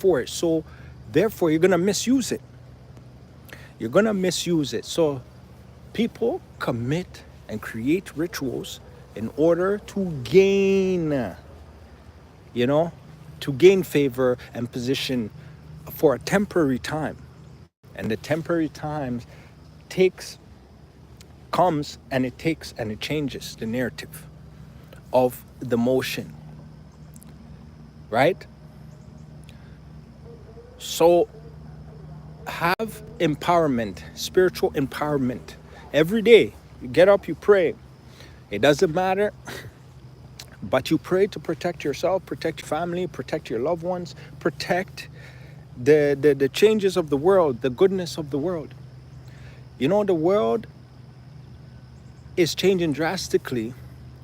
for it. So therefore, you're going to misuse it. You're going to misuse it. So people commit and create rituals in order to gain, you know, to gain favor and position for a temporary time. And the temporary time takes, comes and it takes and it changes the narrative of the motion, right? So have empowerment, spiritual empowerment. Every day, you get up, you pray. It doesn't matter, but you pray to protect yourself, protect your family, protect your loved ones, protect the changes of the world, the goodness of the world. You know, the world is changing drastically,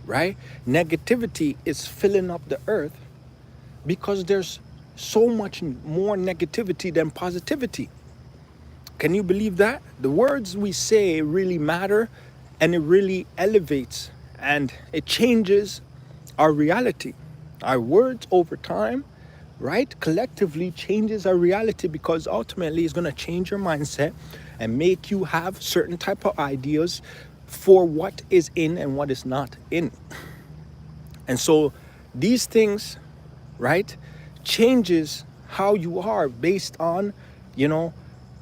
right? Negativity is filling up the earth because there's so much more negativity than positivity. Can you believe that? The words we say really matter, and it really elevates and it changes our reality. Our words over time, right, collectively changes our reality, because ultimately it's going to change your mindset and make you have certain type of ideas for what is in and what is not in. And so these things, right, changes how you are based on, you know,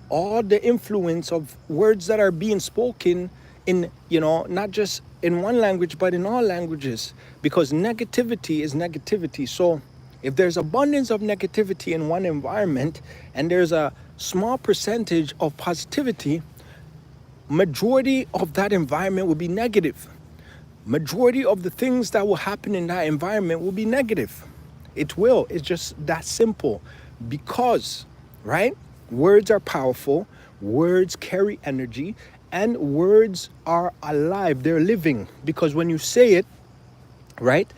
all the influence of words that are being spoken in, you know, not just in one language, but in all languages, because negativity is negativity. So if there's abundance of negativity in one environment and there's a small percentage of positivity, majority of that environment will be negative. Majority of the things that will happen in that environment will be negative. It will. It's just that simple. Because, right? Words are powerful. Words carry energy. And words are alive. They're living. Because when you say it, right,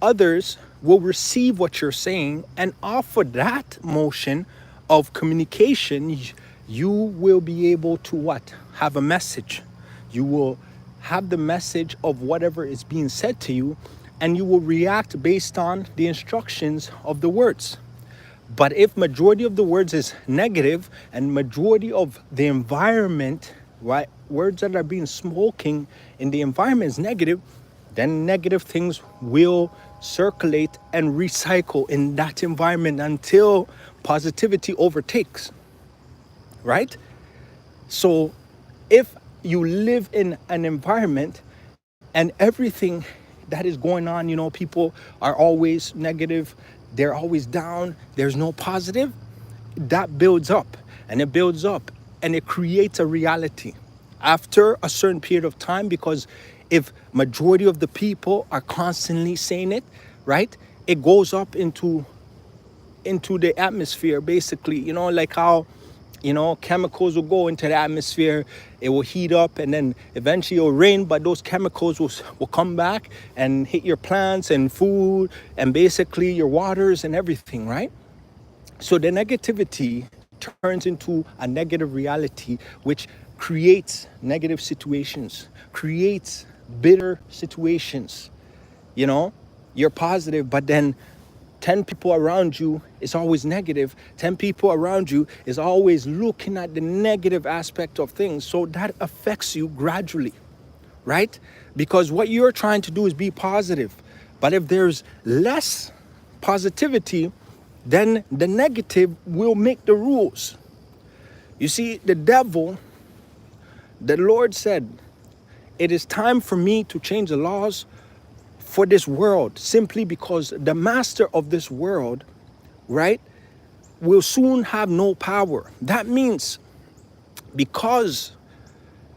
others will receive what you're saying. And off of that motion of communication, you will be able to what? Have a message. You will have the message of whatever is being said to you, and you will react based on the instructions of the words. But if majority of the words is negative and majority of the environment, right, words that are being spoken in the environment is negative, then negative things will circulate and recycle in that environment until positivity overtakes, right? So if you live in an environment and everything that is going on, you know, people are always negative, they're always down, there's no positive, that builds up and it builds up and it creates a reality after a certain period of time. Because if majority of the people are constantly saying it, right, it goes up into the atmosphere, basically, you know, like how, you know, chemicals will go into the atmosphere, it will heat up, and then eventually it will rain, but those chemicals will come back and hit your plants and food and basically your waters and everything, right? So the negativity turns into a negative reality, which creates negative situations, creates bitter situations. You know, you're positive, but then 10 people around you is always negative. 10 people around you is always looking at the negative aspect of things. So that affects you gradually, right? Because what you're trying to do is be positive. But if there's less positivity, then the negative will make the rules. You see, the devil, the Lord said, it is time for me to change the laws for this world, simply because the master of this world, right, will soon have no power. That means because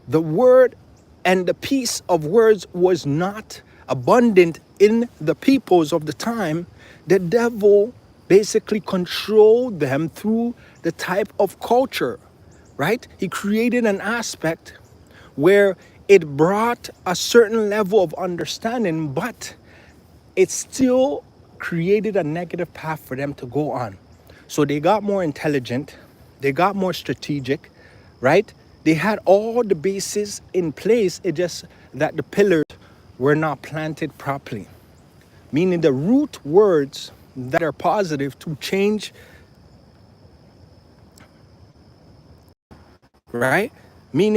the word and the peace of words was not abundant in the peoples of the time, the devil basically controlled them through the type of culture, right? He created an aspect where it brought a certain level of understanding, but it still created a negative path for them to go on. So they got more intelligent, they got more strategic, right? They had all the bases in place, it just that the pillars were not planted properly. Meaning the root words that are positive to change right? Meaning